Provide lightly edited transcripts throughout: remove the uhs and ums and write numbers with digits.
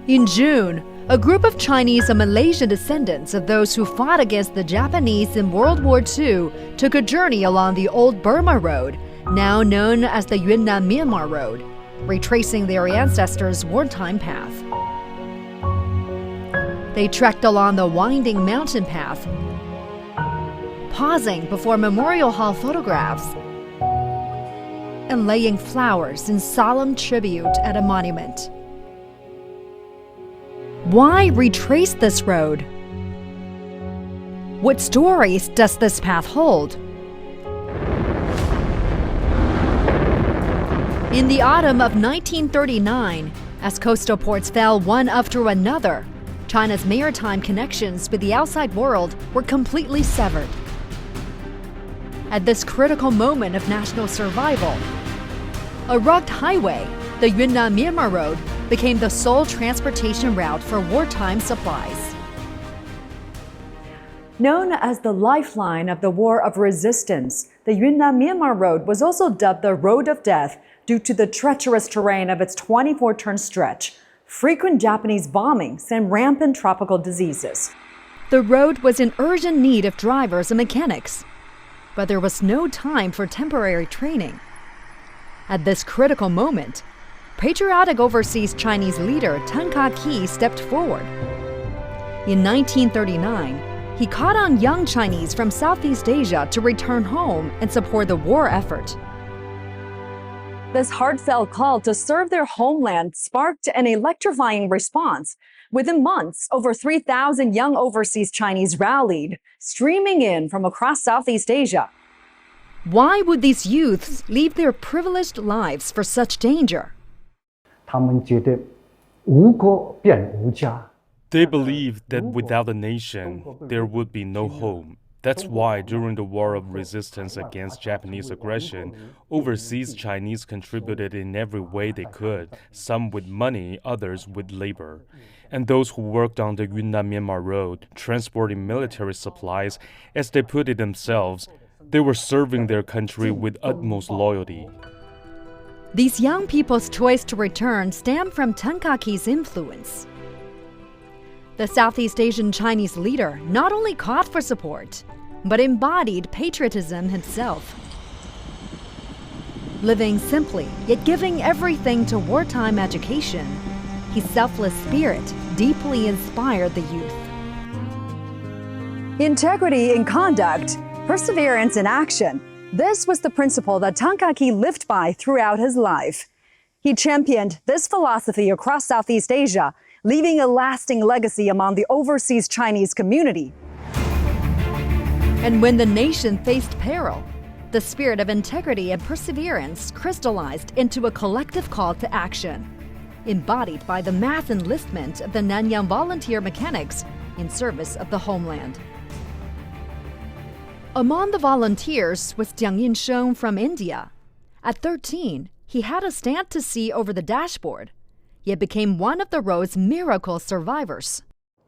In June, a group of Chinese and Malaysian descendants of those who fought against the Japanese in World War II took a journey along the old Burma Road, now known as the Yunnan-Myanmar Road, retracing their ancestors' wartime path. They trekked along the winding mountain path, pausing before Memorial Hall photographs and laying flowers in solemn tribute at a monument. Why retrace this road? What stories does this path hold? In the autumn of 1939, as coastal ports fell one after another, China's maritime connections with the outside world were completely severed. At this critical moment of national survival, a rugged highway, the Yunnan-Myanmar Road, became the sole transportation route for wartime supplies. Known as the lifeline of the War of Resistance, the Yunnan-Myanmar Road was also dubbed the Road of Death due to the treacherous terrain of its 24-turn stretch, frequent Japanese bombings, and rampant tropical diseases. The road was in urgent need of drivers and mechanics, but there was no time for temporary training. At this critical moment, patriotic overseas Chinese leader Tan Kah-ki stepped forward. In 1939, he called on young Chinese from Southeast Asia to return home and support the war effort. This heartfelt call to serve their homeland sparked an electrifying response. Within months, over 3,000 young overseas Chinese rallied, streaming in from across Southeast Asia. Why would these youths leave their privileged lives for such danger? They believed that without a nation, there would be no home. That's why during the War of Resistance against Japanese aggression, overseas Chinese contributed in every way they could, some with money, others with labor. And those who worked on the Yunnan-Myanmar Road, transporting military supplies, as they put it themselves, they were serving their country with utmost loyalty. These young people's choice to return stemmed from Tan Kah-ki's influence. The Southeast Asian Chinese leader not only called for support, but embodied patriotism himself. Living simply, yet giving everything to wartime education, his selfless spirit deeply inspired the youth. Integrity in conduct, perseverance in action. This was the principle that Tan Kah-ki lived by throughout his life. He championed this philosophy across Southeast Asia, leaving a lasting legacy among the overseas Chinese community. And when the nation faced peril, the spirit of integrity and perseverance crystallized into a collective call to action, embodied by the mass enlistment of the Nanyang Volunteer mechanics in service of the homeland. Among the volunteers was Jiang Yin-sheng from India. At 13, he had a stand to see over the dashboard, yet became one of the road's miracle survivors.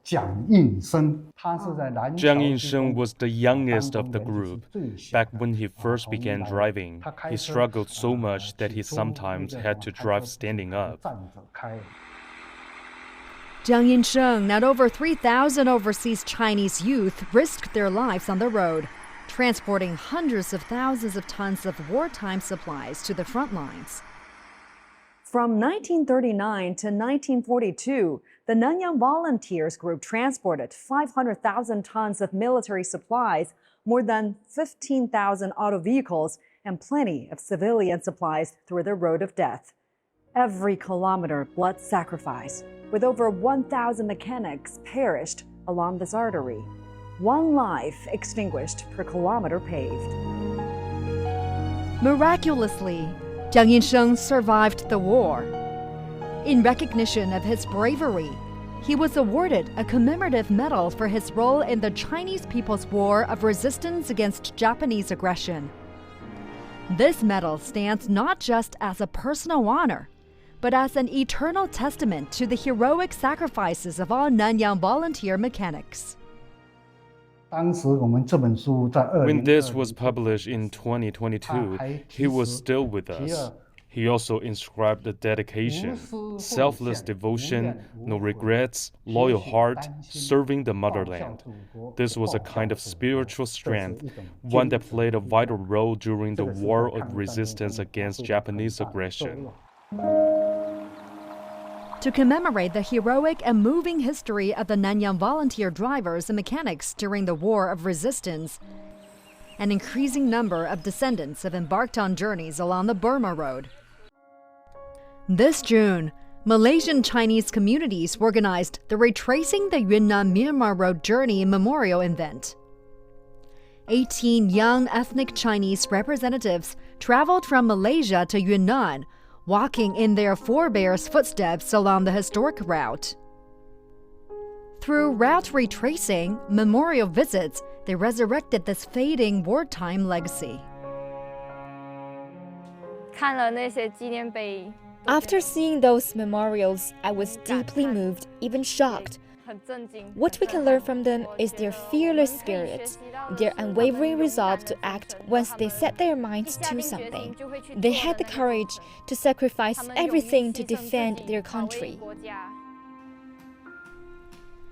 Jiang Yin-sheng was the youngest of the group. Back when he first began driving, he struggled so much that he sometimes had to drive standing up. Jiang Yin-sheng and over 3,000 overseas Chinese youth risked their lives on the road, transporting hundreds of thousands of tons of wartime supplies to the front lines. From 1939 to 1942, the Nanyang Volunteers group transported 500,000 tons of military supplies, more than 15,000 auto vehicles, and plenty of civilian supplies through the Road of Death. Every kilometer blood sacrifice, with over 1,000 mechanics perished along this artery. One life extinguished per kilometer paved. Miraculously, Jiang Yin-sheng survived the war. In recognition of his bravery, he was awarded a commemorative medal for his role in the Chinese People's War of Resistance against Japanese aggression. This medal stands not just as a personal honor, but as an eternal testament to the heroic sacrifices of all Nanyang volunteer mechanics. When this was published in 2022, he was still with us. He also inscribed the dedication, selfless devotion, no regrets, loyal heart, serving the motherland. This was a kind of spiritual strength, one that played a vital role during the war of resistance against Japanese aggression. To commemorate the heroic and moving history of the Nanyang volunteer drivers and mechanics during the War of Resistance, an increasing number of descendants have embarked on journeys along the Burma Road. This June, Malaysian Chinese communities organized the Retracing the Yunnan-Myanmar Road Journey memorial event. 18 young ethnic Chinese representatives traveled from Malaysia to Yunnan, walking in their forebears' footsteps along the historic route. Through route retracing, memorial visits, they resurrected this fading wartime legacy. After seeing those memorials, I was deeply moved, even shocked. What we can learn from them is their fearless spirit, their unwavering resolve to act once they set their minds to something. They had the courage to sacrifice everything to defend their country.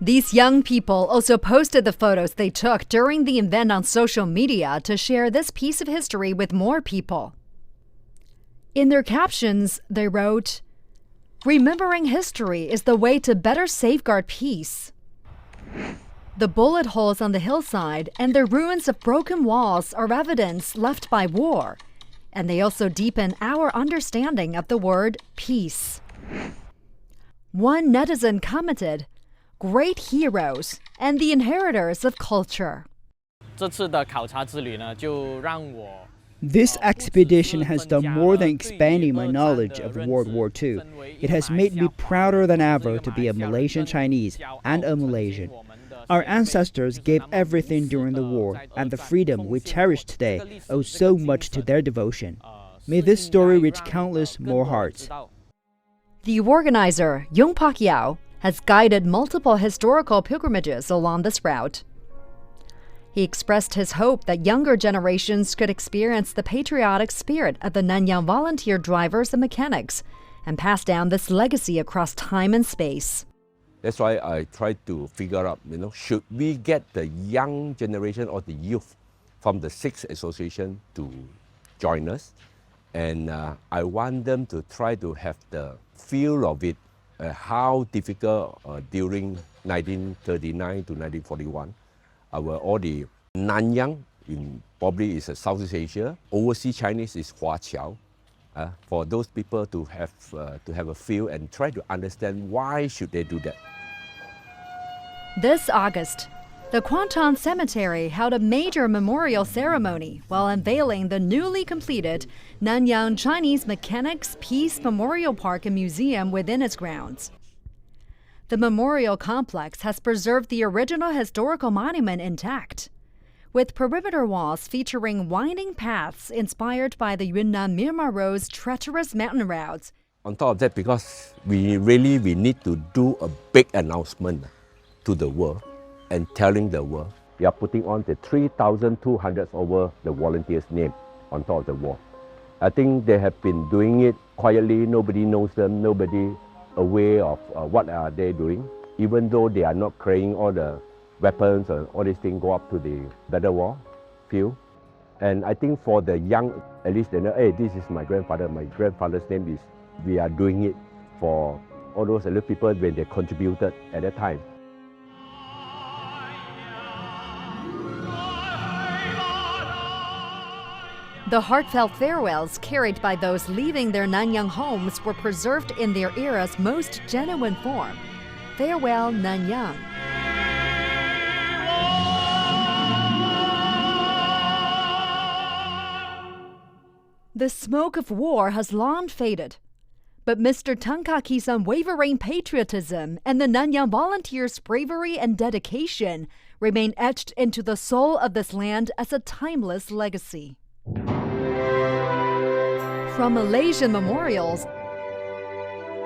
These young people also posted the photos they took during the event on social media to share this piece of history with more people. In their captions, they wrote, "Remembering history is the way to better safeguard peace." The bullet holes on the hillside and the ruins of broken walls are evidence left by war, and they also deepen our understanding of the word peace. One netizen commented, "Great heroes and the inheritors of culture." This expedition has done more than expanding my knowledge of World War II. It has made me prouder than ever to be a Malaysian Chinese and a Malaysian. Our ancestors gave everything during the war, and the freedom we cherish today owes so much to their devotion. May this story reach countless more hearts. The organizer, Yung Pak Yao, has guided multiple historical pilgrimages along this route. He expressed his hope that younger generations could experience the patriotic spirit of the Nanyang volunteer drivers and mechanics and pass down this legacy across time and space. That's why I try to figure out, should we get the young generation or the youth from the 6th Association to join us? And I want them to try to have the feel of it, how difficult during 1939 to 1941. All the Nanyang probably is Southeast Asia. Overseas Chinese is Huaqiao. For those people to have a feel and try to understand why should they do that. This August, the Kwanton Cemetery held a major memorial ceremony while unveiling the newly completed Nanyang Chinese Mechanics Peace Memorial Park and Museum within its grounds. The memorial complex has preserved the original historical monument intact, with perimeter walls featuring winding paths inspired by the Yunnan-Myanmar Road's treacherous mountain routes. On top of that, because we need to do a big announcement to the world and telling the world, we are putting on the 3,200 over the volunteers' name on top of the wall. I think they have been doing it quietly, nobody knows them, nobody aware of what are they doing, even though they are not carrying all the weapons and all these things go up to the battle wall field. And I think for the young, at least they know, hey, this is my grandfather. My grandfather's name is, we are doing it for all those little people when they contributed at that time. The heartfelt farewells carried by those leaving their Nanyang homes were preserved in their era's most genuine form. Farewell, Nanyang. The smoke of war has long faded, but Mr. Tankaki's unwavering patriotism and the Nanyang Volunteers' bravery and dedication remain etched into the soul of this land as a timeless legacy. From Malaysian memorials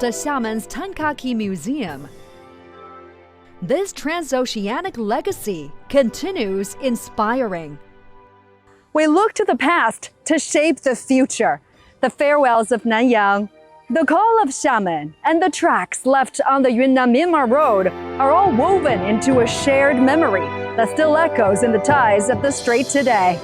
to Xiamen's Tankaki Museum, this transoceanic legacy continues inspiring. We look to the past to shape the future. the farewells of Nanyang, the call of Xiamen, and the tracks left on the Yunnan-Myanmar Road are all woven into a shared memory that still echoes in the ties of the strait today.